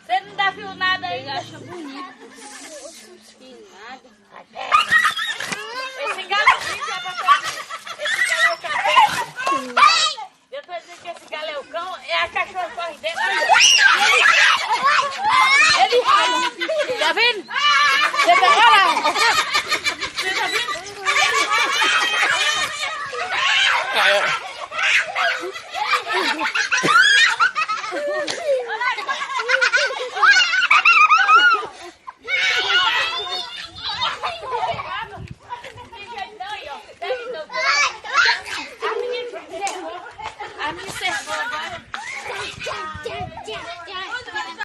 Você não dá viu nada aí? Ele acha bonito. Que nada. Esse galo fica pra fazer. Esse galo é o cabelo. Depois de que esse galo é o cão, é a cachorra corre dentro.